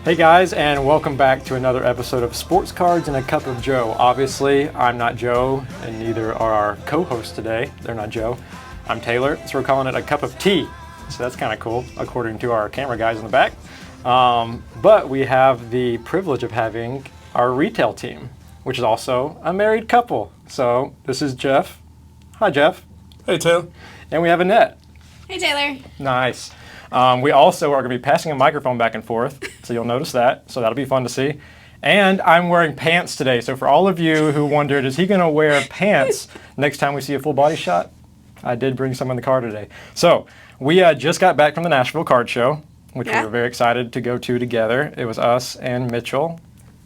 Hey guys, and welcome back to another episode of Sports Cards and a Cup of Joe. Obviously, I'm not Joe, and neither are our co-hosts today. They're not Joe. I'm Taylor, so we're calling it a cup of tea. So that's kind of cool, according to our camera guys in the back. But we have the privilege of having our retail team, which is also a married couple. So this is Jeff. Hi, Jeff. Hey, Taylor. And we have Annette. Hey, Taylor. Nice. We also are going to be passing a microphone back and forth, so you'll notice that. So that'll be fun to see. And I'm wearing pants today. So for all of you who wondered, is he going to wear pants next time we see a full body shot? I did bring some in the car today. So we just got back from the Nashville card show, which we were very excited to go to together. It was us and Mitchell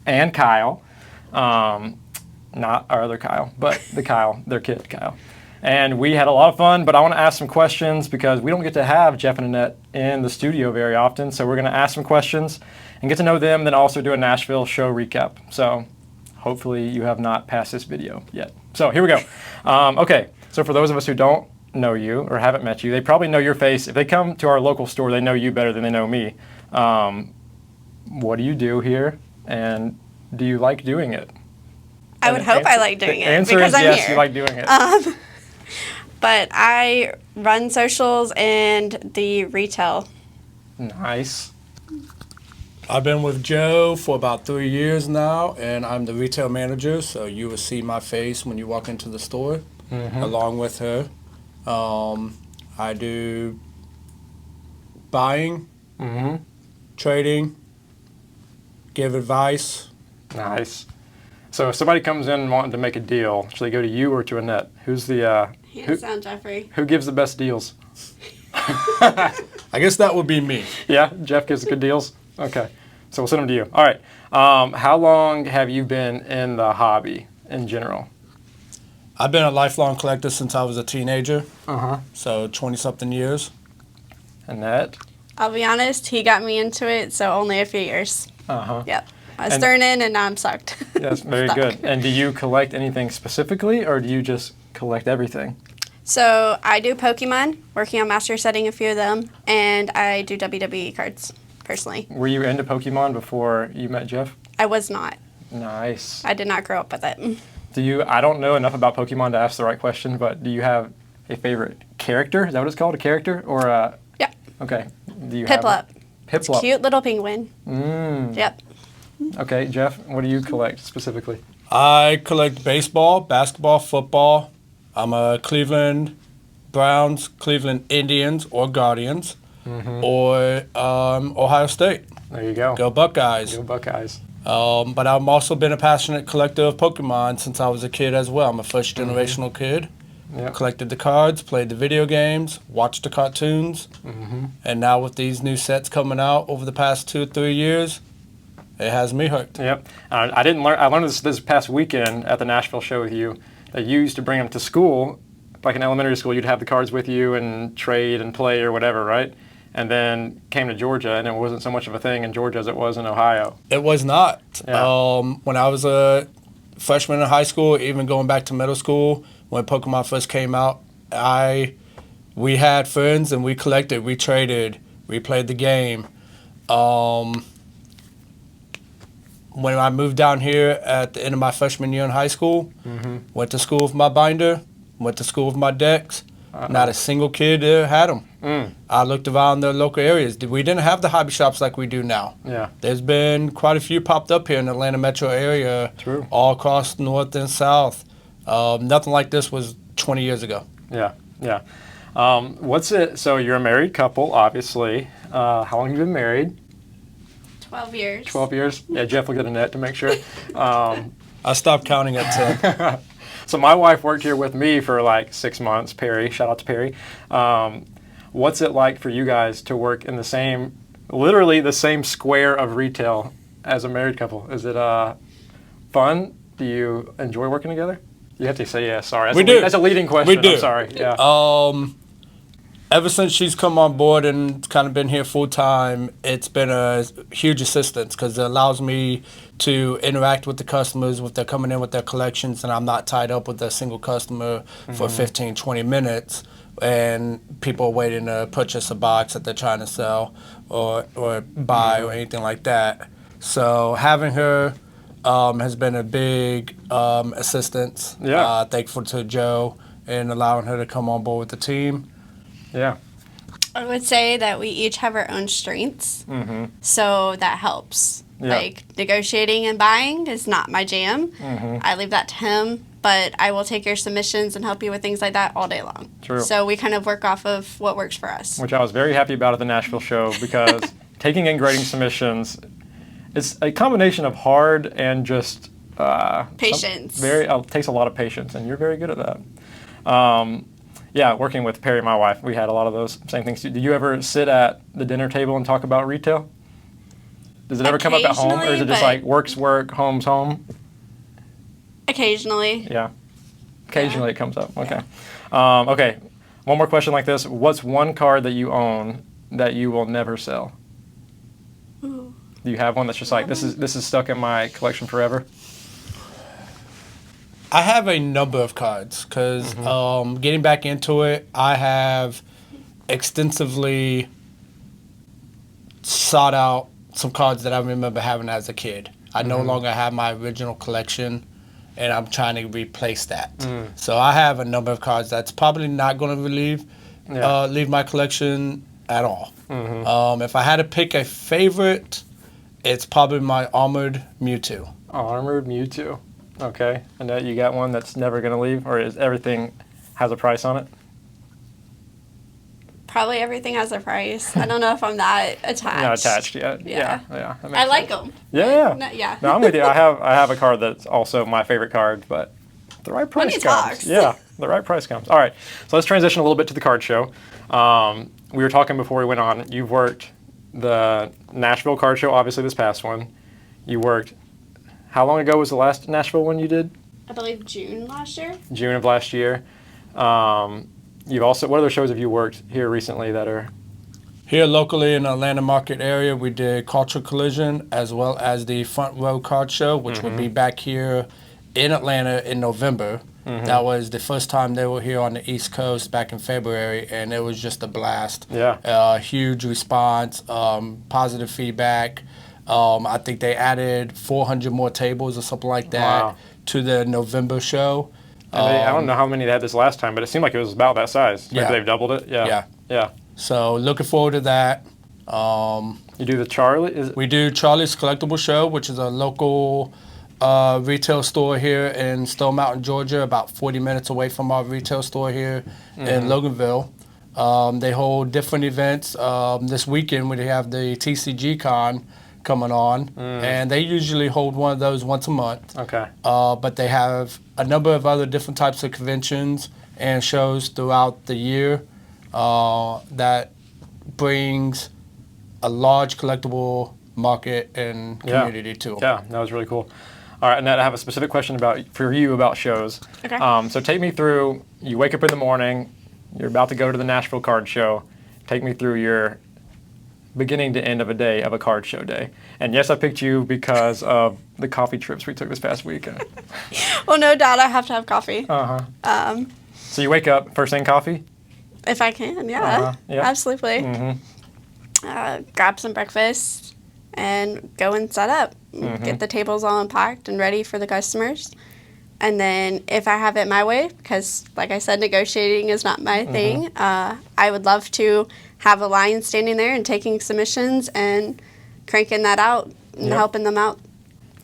and Kyle. Not our other Kyle, but the Kyle, their kid, Kyle. And we had a lot of fun, but I want to ask some questions because we don't get to have Jeff and Annette in the studio very often. So we're going to ask some questions and get to know them, then also do a Nashville show recap. So hopefully you have not passed this video yet. So here we go. Okay, so for those of us who don't know you or haven't met you, they probably know your face. If they come to our local store, they know you better than they know me. What do you do here, and do you like doing it? I would hope I like doing it. The answer is yes, you like doing it. But I run socials and the retail. Nice. I've been with Joe for about 3 years now, and I'm the retail manager, so you will see my face when you walk into the store, along with her. I do buying, trading, give advice. Nice. So if somebody comes in wanting to make a deal, should they go to you or to Annette? Who's the Hands down, Jeffrey. who gives the best deals? I guess that would be me. Yeah, Jeff gives good deals? Okay. So we'll send them to you. All right. How long have you been in the hobby in general? I've been a lifelong collector since I was a teenager, Uh-huh. so 20-something years. Annette? I'll be honest, he got me into it, so only a few years. Uh-huh. Yep. I was thrown in and now I'm sucked. That's very good. And do you collect anything specifically, or do you just collect everything? So I do Pokemon, working on master setting a few of them, and I do WWE cards, personally. Were you into Pokemon before you met Jeff? I was not. Nice. I did not grow up with it. I don't know enough about Pokemon to ask the right question, but do you have a favorite character? Is that what it's called, a character? Or a... Yep. Okay. Do you Piplup. Piplup. Cute little penguin. Yep. Okay, Jeff, what do you collect specifically? I collect baseball, basketball, football. I'm a Cleveland Browns, Cleveland Indians, or Guardians, or Ohio State. There you go. Go Buckeyes. Go Buckeyes. But I've also been a passionate collector of Pokemon since I was a kid as well. I'm a first generational kid. Yep. Collected the cards, played the video games, watched the cartoons, and now with these new sets coming out over the past 2 or 3 years, it has me hooked. Yep. I learned this past weekend at the Nashville show with you that you used to bring them to school, like in elementary school. You'd have the cards with you and trade and play or whatever, right? And then came to Georgia, and it wasn't so much of a thing in Georgia as it was in Ohio. It was not. Yeah. When I was a freshman in high school, even going back to middle school, when Pokemon first came out, we had friends and we collected, we traded, we played the game. When I moved down here at the end of my freshman year in high school, went to school with my binder, went to school with my decks. Not a single kid had them. I looked around the local areas. We didn't have the hobby shops like we do now. Yeah. There's been quite a few popped up here in the Atlanta metro area, True. all across north and south. Nothing like this was 20 years ago. Yeah, yeah. So you're a married couple, obviously. How long have you been married? 12 years. 12 years? Yeah, Jeff looked at Annette to make sure. I stopped counting at 10. So my wife worked here with me for like 6 months, Perry. Shout out to Perry. What's it like for you guys to work in literally the same square of retail as a married couple? Is it fun? Do you enjoy working together? You have to say yes. Sorry, We do. That's a leading question. We do. I'm sorry. Yeah. ever since she's come on board and kind of been here full time, it's been a huge assistance because it allows me to interact with the customers if they're coming in with their collections, and I'm not tied up with a single customer for 15, 20 minutes and people are waiting to purchase a box that they're trying to sell or buy or anything like that. So having her has been a big assistance. Yeah. Thankful to Joe and allowing her to come on board with the team. Yeah. I would say that we each have our own strengths, so that helps. Yeah. Like negotiating and buying is not my jam. I leave that to him, but I will take your submissions and help you with things like that all day long. True. So we kind of work off of what works for us. Which I was very happy about at the Nashville show because taking and grading submissions, it's a combination of hard and just Patience. Takes a lot of patience, and you're very good at that. Yeah, working with Perry, my wife, we had a lot of those same things. Did you ever sit at the dinner table and talk about retail? Does it ever come up at home, or is it just like work's work, home's home? Occasionally. Yeah. Occasionally it comes up. Okay. Okay. One more question like this. What's one card that you own that you will never sell? Ooh. Do you have one that's just like, this is stuck in my collection forever? I have a number of cards because getting back into it, I have extensively sought out some cards that I remember having as a kid. I no longer have my original collection, and I'm trying to replace that. So I have a number of cards that's probably not going to leave my collection at all. If I had to pick a favorite, it's probably my Armored Mewtwo. Armored Mewtwo. Okay. And you got one that's never going to leave, or is everything has a price on it? Probably everything has a price. I don't know if I'm that attached. Not attached yet. Yeah. That makes I like sense. them. Yeah. Yeah. No, I'm with you. I have a card that's also my favorite card, but the right price Money comes. talks. Yeah, the right price comes. All right, so let's transition a little bit to the card show. We were talking before we went on. You've worked the Nashville card show, obviously this past one. You worked. How long ago was the last Nashville one you did? I believe June last year. June of last year. You've also. What other shows have you worked here recently that are? Here locally in the Atlanta market area, we did Culture Collision as well as the Front Row Card Show, which would be back here in Atlanta in November. That was the first time they were here on the East Coast back in February, and it was just a blast. Yeah. Huge response, positive feedback. I think they added 400 more tables or something like that to the November show. And I don't know how many they had this last time, but it seemed like it was about that size. Maybe they've doubled it. Yeah. So looking forward to that. You do the Charlie? We do Charlie's Collectible Show, which is a local retail store here in Stone Mountain, Georgia, about 40 minutes away from our retail store here in Loganville. They hold different events. This weekend we have the TCG Con coming on, and they usually hold one of those once a month. Okay. But they have a number of other different types of conventions and shows throughout the year that brings a large collectible market and community to them. Yeah, that was really cool. All right, Annette, I have a specific question for you about shows. Okay. So take me through, you wake up in the morning, you're about to go to the Nashville card show. Take me through your beginning to end of a day of a card show day. And yes, I picked you because of the coffee trips we took this past weekend. Well, no doubt I have to have coffee. So you wake up, first thing coffee? If I can, yeah. Absolutely. Grab some breakfast and go and set up. Get the tables all unpacked and ready for the customers. And then if I have it my way, because like I said, negotiating is not my thing, I would love to have a line standing there and taking submissions and cranking that out and helping them out.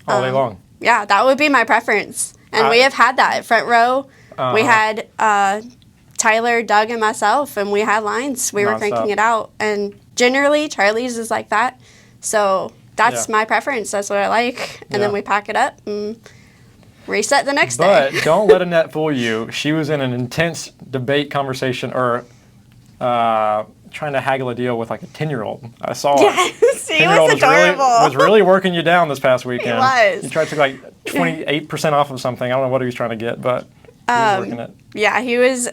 All day long. Yeah, that would be my preference. And we have had that at Front Row. We had Tyler, Doug, and myself, and we had lines. We were cranking it out. And generally, Charlie's is like that. So that's my preference. That's what I like. And then we pack it up and reset the next day. But don't let Annette fool you. She was in an intense debate conversation or trying to haggle a deal with like a 10-year-old. I saw it. Yes, he was adorable. Was really working you down this past weekend. He was. He tried to like 28% off of something. I don't know what he was trying to get, but he was working it. Yeah, he was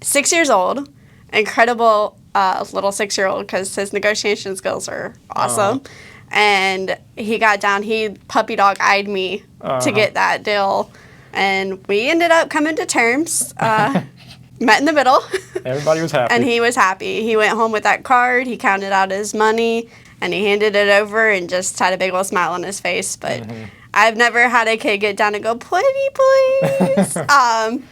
6 years old, incredible little 6-year-old because his negotiation skills are awesome. And he got down, he puppy dog eyed me to get that deal. And we ended up coming to terms, met in the middle. Everybody was happy. And he was happy. He went home with that card, he counted out his money, and he handed it over and just had a big old smile on his face. But I've never had a kid get down and go, pretty please.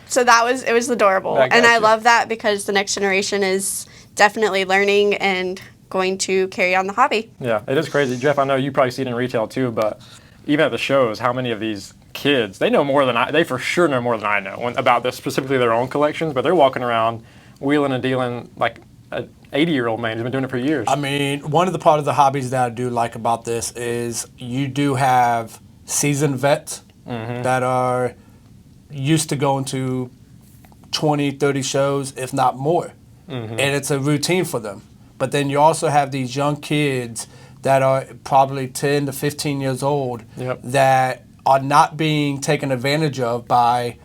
So it was adorable. And I love that because the next generation is definitely learning and going to carry on the hobby. Yeah, it is crazy. Jeff, I know you probably see it in retail too, but even at the shows, how many of these kids, they know more than they for sure know more than I know about this, specifically their own collections, but they're walking around wheeling and dealing like an 80-year-old man who's been doing it for years. I mean, one of the part of the hobbies that I do like about this is you do have seasoned vets that are used to going to 20, 30 shows, if not more. And it's a routine for them. But then you also have these young kids that are probably 10 to 15 years old that are not being taken advantage of by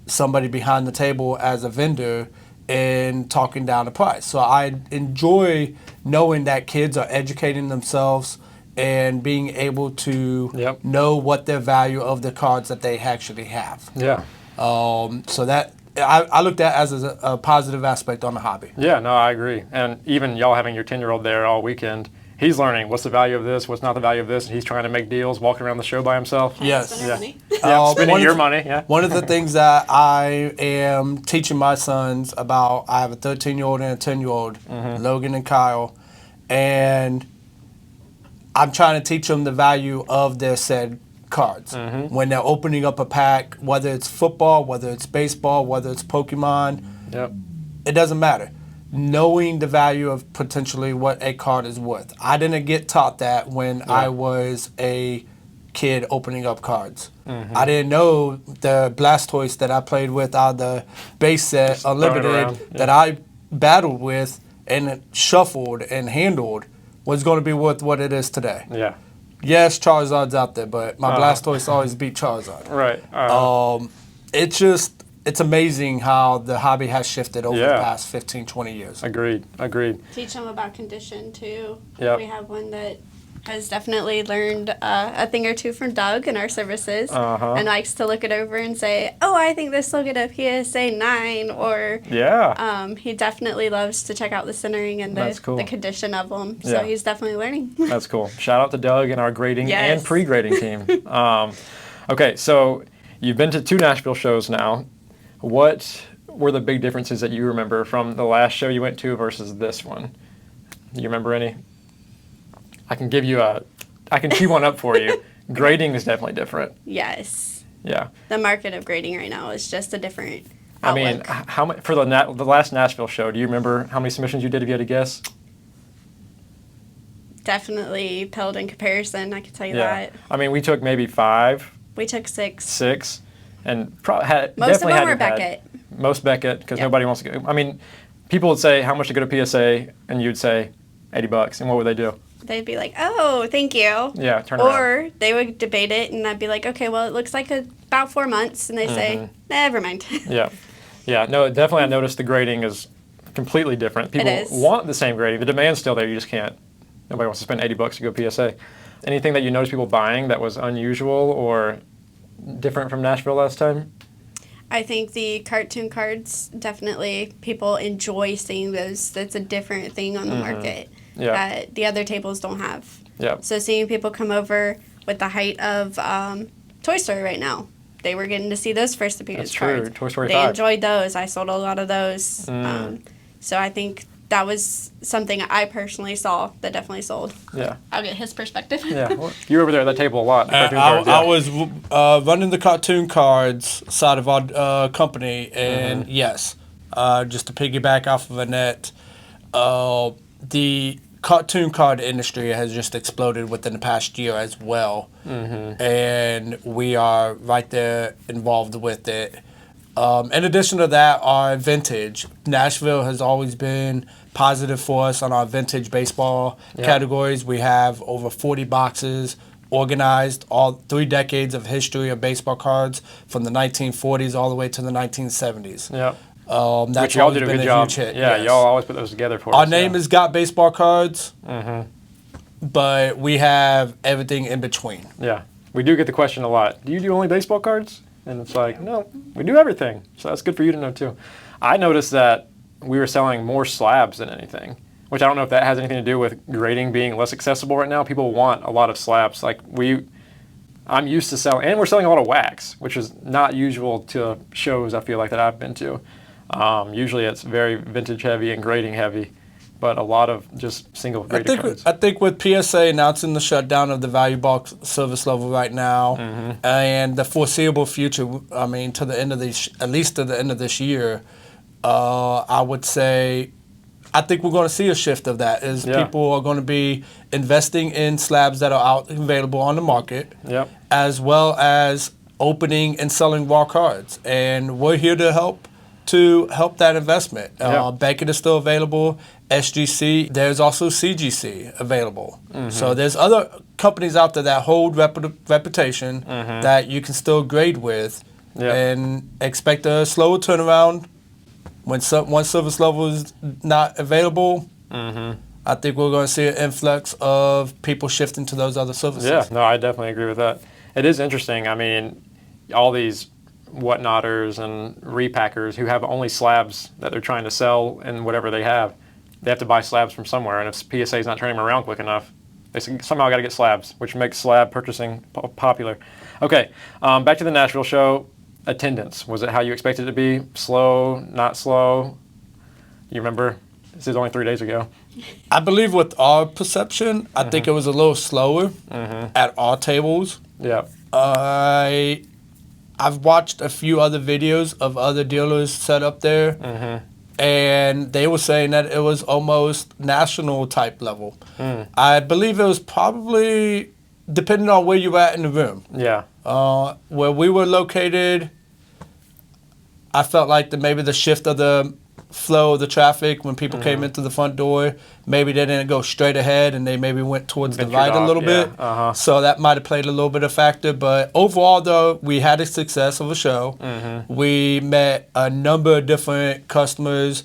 somebody behind the table as a vendor and talking down the price. So I enjoy knowing that kids are educating themselves and being able to know what their value of the cards that they actually have. Yeah. So that I looked at as a positive aspect on the hobby. Yeah, no, I agree. And even y'all having your 10-year-old there all weekend, he's learning what's the value of this, what's not the value of this, and he's trying to make deals, walking around the show by himself. Yes. Spending your money. Yeah. One of the things that I am teaching my sons about, I have a 13-year-old and a 10-year-old, Logan and Kyle, and I'm trying to teach them the value of their said cards. When they're opening up a pack, whether it's football, whether it's baseball, whether it's Pokemon, it doesn't matter. Knowing the value of potentially what a card is worth. I didn't get taught that when I was a kid opening up cards. I didn't know the Blastoise that I played with out of the base set, Unlimited, that I battled with and shuffled and handled was going to be worth what it is today. Yeah. Yes, Charizard's out there, but my Blastoise always beat Charizard. Right. It's amazing how the hobby has shifted over the past 15, 20 years. Agreed. Teach them about condition, too. Yep. We have one that has definitely learned a thing or two from Doug in our services and likes to look it over and say, oh, I think this will get a PSA 9, or he definitely loves to check out the centering and the condition of them. So he's definitely learning. That's cool. Shout out to Doug and our grading and pre-grading team. Okay, so you've been to 2 Nashville shows now. What were the big differences that you remember from the last show you went to versus this one? Do you remember any? I can tee one up for you. Grading is definitely different. Yes. Yeah. The market of grading right now is just a different outlook. I mean, how much for the last Nashville show? Do you remember how many submissions you did if you had to guess? Definitely paled in comparison. I can tell you that. I mean, we took maybe 5. We took 6. 6, and most of them were Beckett. Most Beckett because nobody wants to go. I mean, people would say how much to go to PSA, and you'd say $80, and what would they do? They'd be like, oh, thank you. Yeah, turn around. Or they would debate it, and I'd be like, okay, well, it looks like about 4 months. And they say, never mind. Yeah. No, definitely I noticed the grading is completely different. People want the same grading. The demand's still there. You just can't. Nobody wants to spend $80 to go PSA. Anything that you noticed people buying that was unusual or different from Nashville last time? I think the cartoon cards, definitely people enjoy seeing those. That's a different thing on the market. That the other tables don't have. So seeing people come over with the height of Toy Story right now, they were getting to see those first appearance cards. Toy Story they 5. Enjoyed those. I sold a lot of those. So I think that was something I personally saw that definitely sold. Yeah. I'll get his perspective. Well, you were over there at that table a lot. I was running the cartoon cards side of our company, and yes, just to piggyback off of Annette, the cartoon card industry has just exploded within the past year as well, and we are right there involved with it. In addition to that, our vintage. Nashville has always been positive for us on our vintage baseball categories. We have over 40 boxes organized, all 3 decades of history of baseball cards from the 1940s all the way to the 1970s. That's Which y'all always did a been good job. huge hit. Yeah, yes. y'all always put those together for us. Our name is GotBaseballCards, Mm-hmm. but we have everything in between. Yeah. We do get the question a lot. Do you do only baseball cards? And it's like, no, we do everything. So that's good for you to know too. I noticed that we were selling more slabs than anything, which I don't know if that has anything to do with grading being less accessible right now. People want a lot of slabs. Like I'm used to selling, and we're selling a lot of wax, which is not usual to shows I feel like that I've been to. Usually it's very vintage heavy and grading heavy, but a lot of just single graded cards. I think with PSA announcing the shutdown of the value box service level right now, and the foreseeable future, I mean, to the end of at least to the end of this year, I would say, I think we're going to see a shift of that. People are going to be investing in slabs that are out available on the market, as well as opening and selling raw cards, and we're here to help that investment. Beckett is still available. SGC. There's also CGC available. So there's other companies out there that hold reputation that you can still grade with, and expect a slower turnaround. When one service level is not available, I think we're going to see an influx of people shifting to those other services. Yeah, no, I definitely agree with that. It is interesting. I mean, all these whatnotters and repackers who have only slabs that they're trying to sell and whatever they have to buy slabs from somewhere. And if PSA is not turning them around quick enough, they somehow got to get slabs, which makes slab purchasing popular. Okay, back to the Nashville show. Attendance, was it how you expected it to be? Slow, not slow? You remember? This is only 3 days ago. I believe with our perception, I think it was a little slower at our tables. Yeah. I've watched a few other videos of other dealers set up there, and they were saying that it was almost national type level. I believe it was probably depending on where you're at in the room. Yeah. Where we were located, I felt like maybe the shift of the flow of the traffic when people came into the front door, maybe they didn't go straight ahead and they maybe went towards the right a little bit. So that might have played a little bit of factor. But overall, though, we had a success of a show. We met a number of different customers,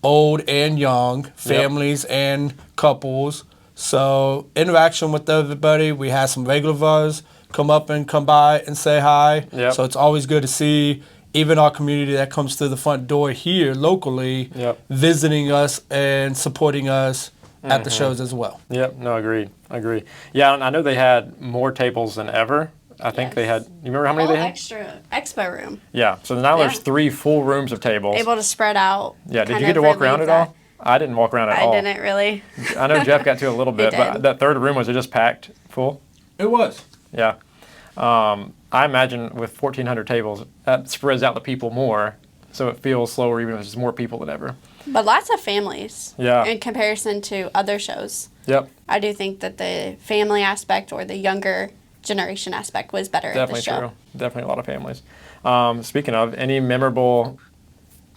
old and young, families and couples. So interaction with everybody. We had some regular VARs come by and say hi. So it's always good to see even our community that comes through the front door here locally visiting us and supporting us at the shows as well. No, agreed. Yeah, and I know they had more tables than ever. I think they had, you remember how many they had? Extra expo room. Yeah, so now there's 3 full rooms of tables. Able to spread out. Yeah, did you get to walk around at all? I didn't walk around at all. I didn't really. I know Jeff got to a little bit, but that third room, was it just packed full? It was. Yeah. I imagine with 1,400 tables, that spreads out the people more, so it feels slower even if there's more people than ever. But lots of families in comparison to other shows. I do think that the family aspect or the younger generation aspect was better at the show. Definitely true. Definitely a lot of families. Speaking of, any memorable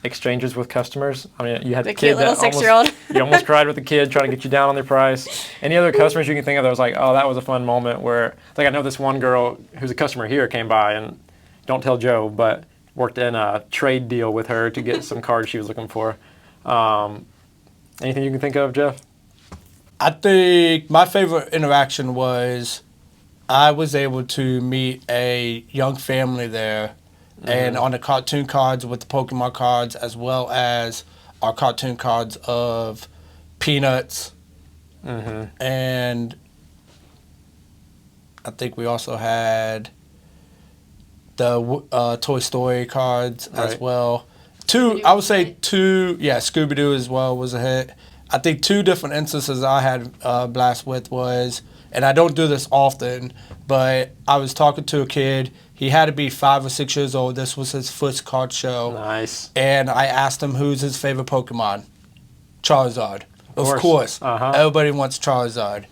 exchanges with customers? I mean, you had the kid cute little that 6-year-old. You almost cried with the kid trying to get you down on their price. Any other customers you can think of that was like, oh, that was a fun moment where, like I know this one girl who's a customer here came by and, don't tell Joe, but worked in a trade deal with her to get some cards she was looking for. Anything you can think of, Jeff? I think my favorite interaction was I was able to meet a young family there and on the cartoon cards with the Pokemon cards, as well as our cartoon cards of Peanuts. And I think we also had the Toy Story cards as well. I would say two, Scooby-Doo as well was a hit. I think 2 different instances I had a blast with was, and I don't do this often, but I was talking to a kid. He had to be 5 or 6 years old. This was his first card show. Nice. And I asked him who's his favorite Pokemon. Charizard. Of course. Everybody wants Charizard.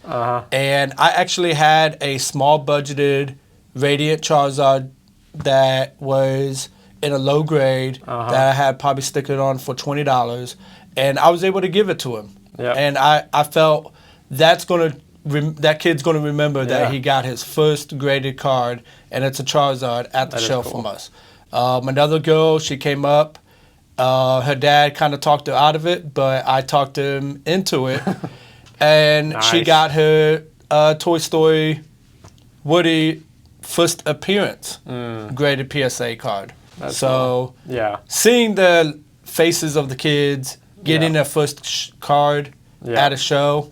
And I actually had a small budgeted Radiant Charizard that was in a low grade that I had probably stick it on for $20. And I was able to give it to him. And I felt that kid's going to remember that he got his first graded card, and it's a Charizard at the show from us. Another girl, she came up, Her dad kind of talked her out of it, but I talked him into it. And she Nice. got her Toy Story Woody first appearance graded PSA card. That's So cool. Yeah. seeing the faces of the kids getting Yeah. their first card Yeah. at a show,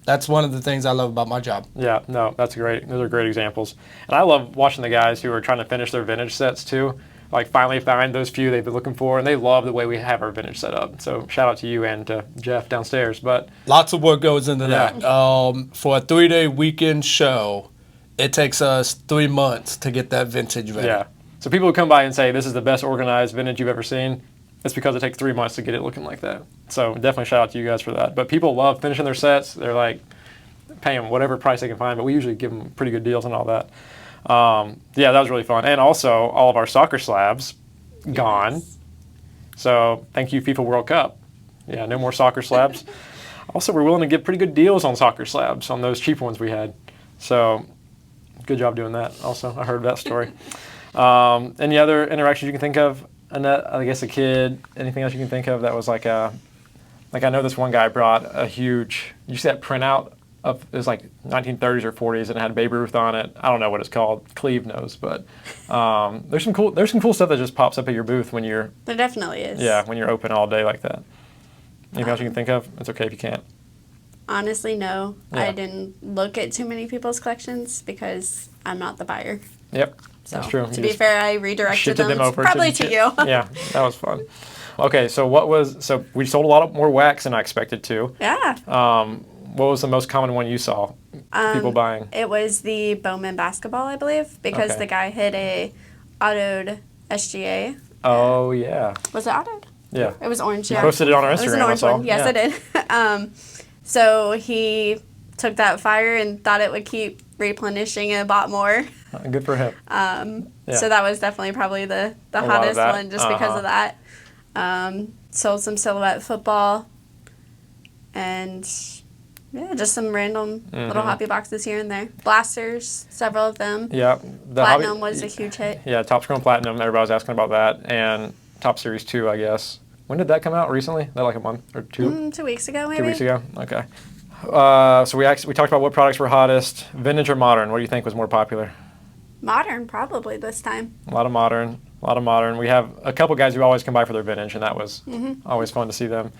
that's one of the things I love about my job. Yeah, no, that's great. Those are great examples. And I love watching the guys who are trying to finish their vintage sets too. Like finally find those few they've been looking for, and they love the way we have our vintage set up. So shout out to you and to Jeff downstairs. But Lots of work goes into Yeah. that. For a 3-day weekend show, it takes us 3 months to get that vintage ready. yeah, so people who come by and say this is the best organized vintage you've ever seen, it's because it takes 3 months to get it looking like that. So definitely shout out to you guys for that. But people love finishing their sets. They're like paying whatever price they can find, but we usually give them pretty good deals and all that. Yeah, that was really fun. And also, all of our soccer slabs gone. Yes. So thank you, FIFA World Cup. Yeah, no more soccer slabs. Also, we're willing to get pretty good deals on soccer slabs on those cheap ones we had. So good job doing that. Also, I heard that story. Any other interactions you can think of? Annette, I guess a kid. Anything else you can think of that was like a, like I know this one guy brought a huge. You see that printout of it was like 1930s or 40s and it had Babe Ruth on it. I don't know what it's called. Cleve knows, but there's some cool stuff that just pops up at your booth when you're There definitely is. when you're open all day like that. Anything else you can think of? It's okay if you can't. Honestly, no. Yeah. I didn't look at too many people's collections because I'm not the buyer. Yep, So, that's true. To You be just fair, I redirected shifted them, them over probably the to kid. you. Yeah, that was fun. Okay, so we sold a lot more wax than I expected to. Yeah. What was the most common one you saw people buying? It was the Bowman basketball, I believe, because Okay. the guy hit a autoed SGA. Oh yeah, Was it autoed? yeah. It was orange. You Yeah. posted it on our It was an Instagram. I orange saw. one. Yes, Yeah. I did. So he took that fire and thought it would keep replenishing and bought more. Good for him. Yeah. So that was definitely probably the lot of hottest that. one just because of that. Sold some silhouette football and yeah, just some random little hobby boxes here and there. Blasters, several of them. Yeah, the Platinum hobby- was a huge hit. Yeah, Top Scroll Platinum. Everybody was asking about that, and Top Series 2, I guess. When did that come out? Recently? That like a month or two? 2 weeks ago, maybe. 2 weeks ago. Okay. So we talked about what products were hottest, vintage or modern. What do you think was more popular? Modern, probably this time. A lot of modern. We have a couple guys who always come by for their vintage, and that was always fun to see them.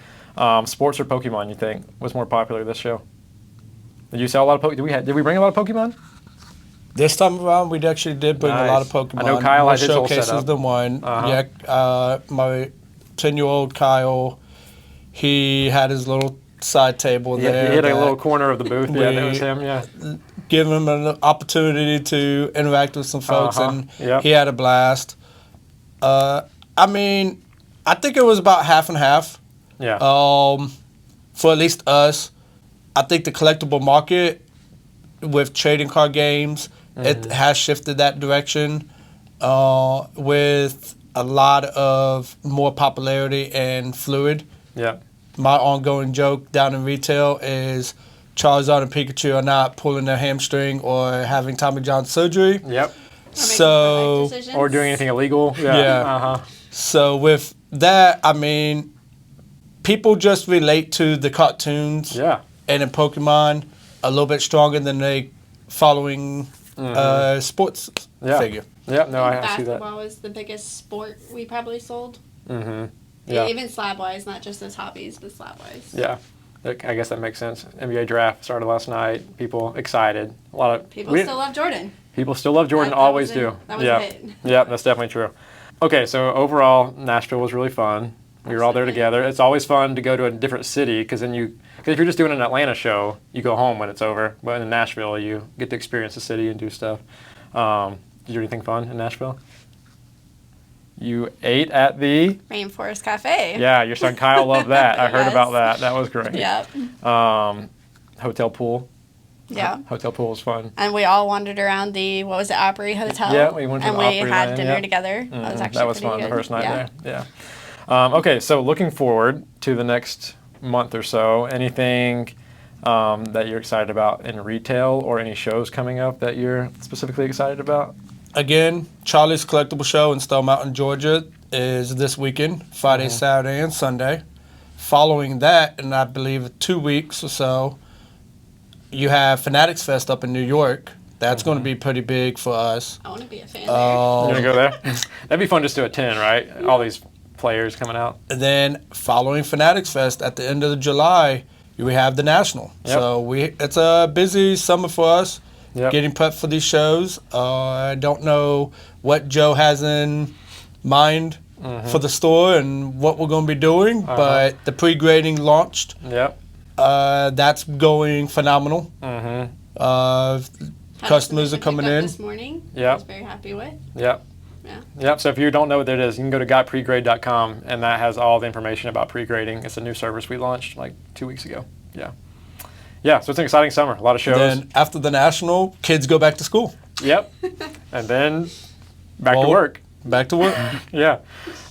Sports or Pokemon, you think, was more popular this show? Did you sell a lot of Pokemon? Did we bring a lot of Pokemon? This time around, we actually did bring a lot of Nice. Pokemon. I know Kyle More had his whole showcases setup. than one. Uh-huh. Yeah, my 10-year-old Kyle, he had his little side table Yeah, there. he hit a that little corner of the booth. Yeah, that we- was him. Yeah. Give him an opportunity to interact with some folks, and Yep. he had a blast. I mean, I think it was about half and half. Yeah. For at least us, I think the collectible market with trading card games, it has shifted that direction with a lot of more popularity and fluid. Yeah. My ongoing joke down in retail is Charizard and Pikachu are not pulling their hamstring or having Tommy John surgery. Yep. So, Or doing anything illegal. Yeah. Yeah. Uh-huh. so with that, I mean, people just relate to the cartoons. Yeah. And in Pokemon, a little bit stronger than they following sports Yeah. figure. Yeah. No, I see that. Basketball was the biggest sport we probably sold. Mm-hmm. Yeah. Even slab-wise, not just as hobbies, but slab-wise. Yeah. I guess that makes sense. NBA draft started last night. People excited. A lot of People still love Jordan. People still love Jordan. That Always was a- do. that was a yeah. hit. Yeah, that's definitely true. Okay, so overall, Nashville was really fun. We were all there Absolutely. together. It's always fun to go to a different city because if you're just doing an Atlanta show, you go home when it's over. But in Nashville, you get to experience the city and do stuff. Did you do anything fun in Nashville? You ate at the Rainforest Cafe. Yeah, your son Kyle loved that. I heard Yes. about that. That was great. Yep. Hotel pool. Yeah. Hotel pool was fun. And we all wandered around the, Opry Hotel. Yeah, we went to and the we Opry had Land, dinner yeah. together. That was actually That was pretty fun, good. the first night Yeah. there. Yeah. Okay, so looking forward to the next month or so, anything that you're excited about in retail or any shows coming up that you're specifically excited about? Again, Charlie's Collectible Show in Stone Mountain, Georgia is this weekend, Friday, Saturday, and Sunday. Following that, in I believe 2 weeks or so, you have Fanatics Fest up in New York. That's going to be pretty big for us. I want to be a fan You're going to go there? That'd be fun just to attend, right? All these players coming out. And then following Fanatics Fest at the end of July, we have the National. Yep. So it's a busy summer for us, getting prepped for these shows. I don't know what Joe has in mind for the store and what we're going to be doing, but the pre-grading launched. Yep. That's going phenomenal. Customers are coming in. This morning. Yeah. I was very happy with. Yep. Yeah. Yep. So if you don't know what that is, you can go to gotpregrade.com, and that has all the information about pre-grading. It's a new service we launched like 2 weeks ago. Yeah. Yeah. So it's an exciting summer. A lot of shows. Then after the National, kids go back to school. Yep. And then back to work. Back to work. Yeah.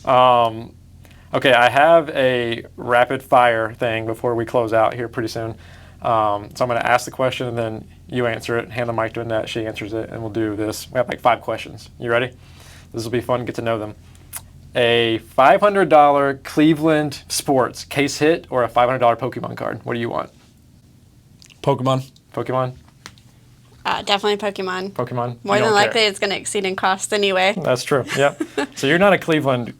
Okay. I have a rapid fire thing before we close out here pretty soon. So I'm going to ask the question, and then you answer it, hand the mic to Annette, she answers it, and we'll do this. We have like 5 questions. You ready? This will be fun, get to know them. A $500 Cleveland Sports case hit or a $500 Pokemon card? What do you want? Pokemon. Pokemon? Definitely Pokemon. Pokemon? More than likely it's going to exceed in cost anyway. That's true, yep. So you're not a Cleveland.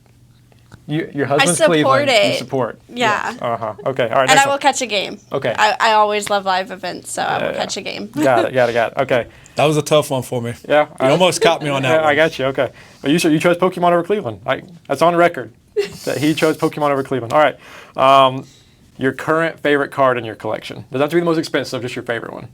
Your husband's support Cleveland. it. You support. Yeah. Okay. All right. And I will catch a game. Okay. I always love live events, so I will catch a game. Got it. Okay. That was a tough one for me. Yeah. You almost caught me on that one. I got you. Okay. But you chose Pokemon over Cleveland. That's on record that he chose Pokemon over Cleveland. All right. Your current favorite card in your collection. Doesn't have to be the most expensive, just your favorite one.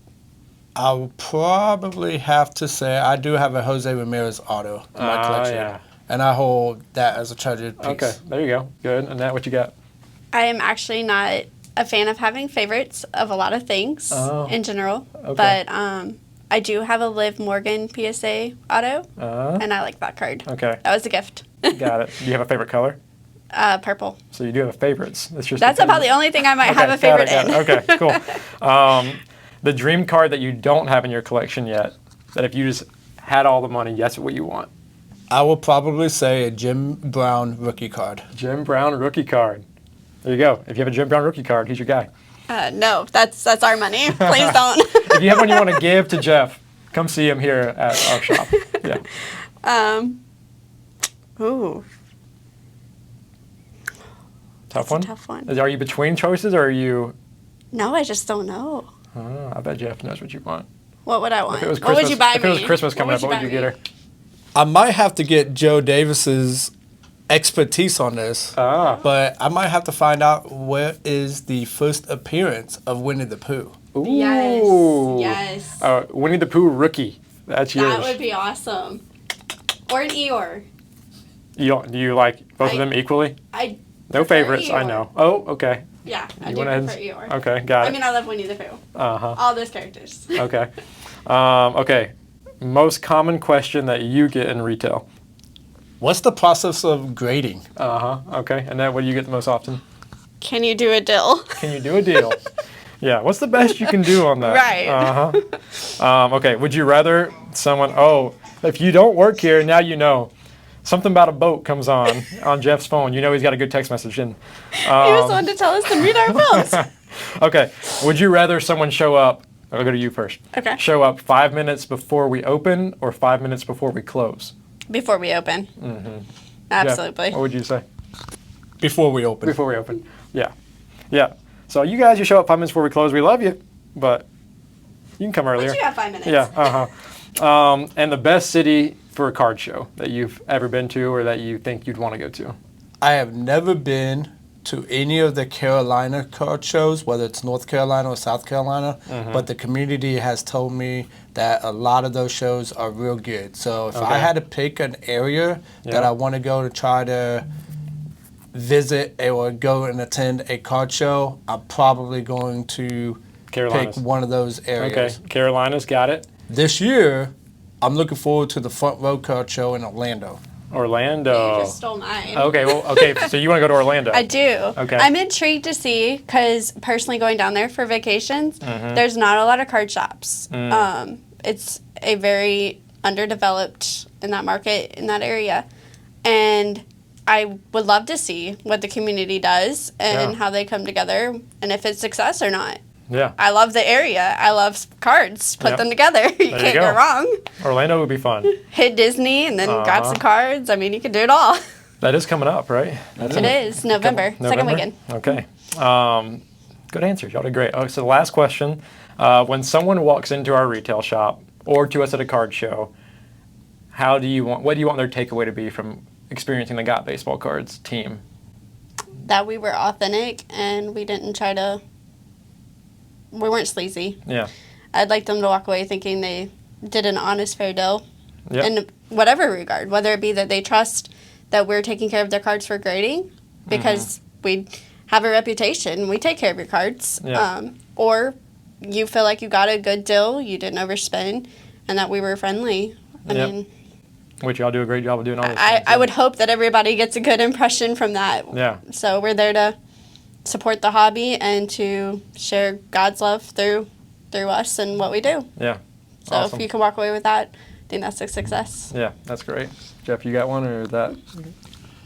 I would probably have to say I do have a Jose Ramirez auto in my collection. Yeah. And I hold that as a treasured piece. Okay, there you go. Good. And Annette, what you got? I am actually not a fan of having favorites of a lot of things in general. Okay. But I do have a Liv Morgan PSA auto, and I like that card. Okay. That was a gift. Got it. Do you have a favorite color? Purple. So you do have favorites. That's about the only thing I might have a favorite in. Okay, cool. The dream card that you don't have in your collection yet, that if you just had all the money, that's what you want. I would probably say a Jim Brown rookie card. Jim Brown rookie card. There you go. If you have a Jim Brown rookie card, he's your guy. No, that's our money. Please don't. If you have one you want to give to Jeff, come see him here at our shop. Yeah. Ooh. Tough one? Tough one. Are you between choices or are you... No, I just don't know. I bet Jeff knows what you want. What would I want? If it was What would you buy me? If it was Christmas coming up, what would you get her? I might have to get Joe Davis's expertise on this, but I might have to find out where is the first appearance of Winnie the Pooh. Ooh. Yes. Winnie the Pooh rookie. That's yours. That would be awesome. Or an Eeyore. Do you like both of them equally? No prefer favorites, Eeyore. I know. Oh, okay. Yeah, I You do went prefer ahead Eeyore. Okay, got it. I mean, I love Winnie the Pooh. All those characters. Okay. Okay. Most common question that you get in retail. What's the process of grading? Okay. And then what do you get the most often? Can you do a dill? Can you do a deal? Yeah. What's the best you can do on that? Right. Okay. Would you rather someone? Oh, if you don't work here, now you know. Something about a boat comes on Jeff's phone. You know he's got a good text message in. He was one to tell us to read our phones. Okay. Would you rather someone show up? I'll go to you first. Okay. Show up 5 minutes before we open or 5 minutes before we close? Before we open. Absolutely. Jeff, what would you say? Before we open. Before we open. Yeah. Yeah. So you guys, you show up 5 minutes before we close. We love you, but you can come earlier. But you have 5 minutes. Yeah. And the best city for a card show that you've ever been to or that you think you'd want to go to? I have never been to any of the Carolina card shows, whether it's North Carolina or South Carolina, but the community has told me that a lot of those shows are real good. So if I had to pick an area that I want to go to try to visit or go and attend a card show, I'm probably going to pick one of those areas. Okay, Carolina's got it. This year, I'm looking forward to the Front Row Card Show in Orlando. Orlando. You just stole mine. Okay, so you want to go to Orlando? I do. Okay. I'm intrigued to see, because personally going down there for vacations, there's not a lot of card shops. It's a very underdeveloped in that market, in that area. And I would love to see what the community does and how they come together and if it's success or not. Yeah. I love the area. I love cards. Put them together. You can't go wrong. Orlando would be fun. Hit Disney and then grab some cards. I mean, you can do it all. That is coming up, right? It is. November. Second weekend. Okay. Good answers. Y'all did great. Oh, so the last question. When someone walks into our retail shop or to us at a card show, what do you want their takeaway to be from experiencing the Got Baseball Cards team? That we were authentic and we weren't sleazy. Yeah. I'd like them to walk away thinking they did an honest, fair deal. Yep. In whatever regard, whether it be that they trust that we're taking care of their cards for grading because we have a reputation, we take care of your cards. Yeah. Or you feel like you got a good deal, you didn't overspend, and that we were friendly. I mean, which y'all do a great job of doing all this. I would hope that everybody gets a good impression from that. Yeah. So we're there to support the hobby and to share God's love through us and what we do. Yeah. So awesome. if you can walk away with that, I think that's a success. Yeah, that's great. Jeff, you got one or that?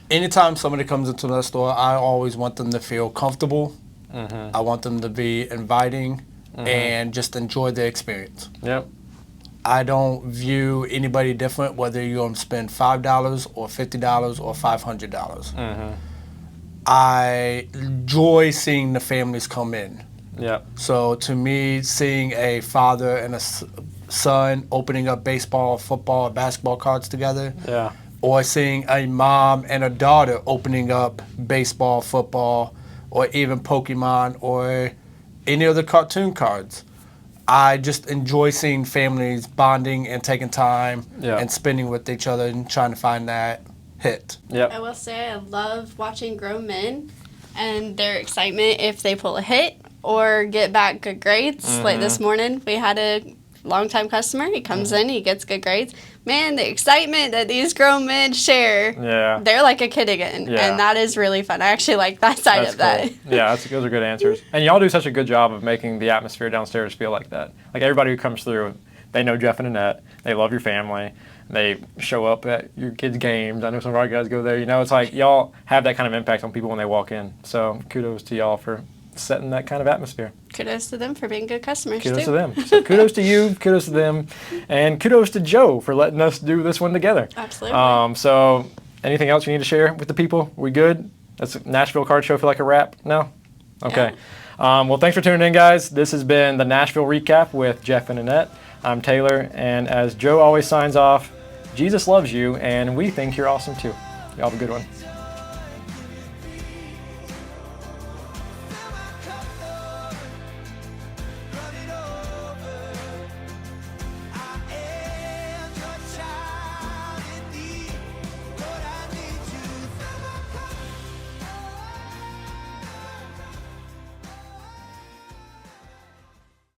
Anytime somebody comes into the store, I always want them to feel comfortable. I want them to be inviting and just enjoy the experience. Yep. I don't view anybody different, whether you're going to spend $5 or $50 or $500. I enjoy seeing the families come in. Yeah. So to me, seeing a father and a son opening up baseball, football, basketball cards together, or seeing a mom and a daughter opening up baseball, football, or even Pokemon or any other cartoon cards. I just enjoy seeing families bonding and taking time and spending with each other and trying to find that hit. Yep. I will say I love watching grown men and their excitement if they pull a hit or get back good grades. Like this morning, we had a longtime customer. He comes in, he gets good grades. Man, the excitement that these grown men share, they're like a kid again. Yeah. And that is really fun. I actually like that side of that. Yeah, those are good answers. And y'all do such a good job of making the atmosphere downstairs feel like that. Like everybody who comes through, they know Jeff and Annette. They love your family. They show up at your kids' games. I know some of our guys go there. You know, it's like y'all have that kind of impact on people when they walk in. So kudos to y'all for setting that kind of atmosphere. Kudos to them for being good customers, Kudos to them. So kudos to you, kudos to them, and kudos to Joe for letting us do this one together. Absolutely. So anything else you need to share with the people? We good? That's Nashville Card Show feel like a wrap? No? Okay. Yeah. Well, thanks for tuning in, guys. This has been the Nashville Recap with Jeff and Annette. I'm Taylor, and as Joe always signs off, Jesus loves you, and we think you're awesome too. Y'all have a good one.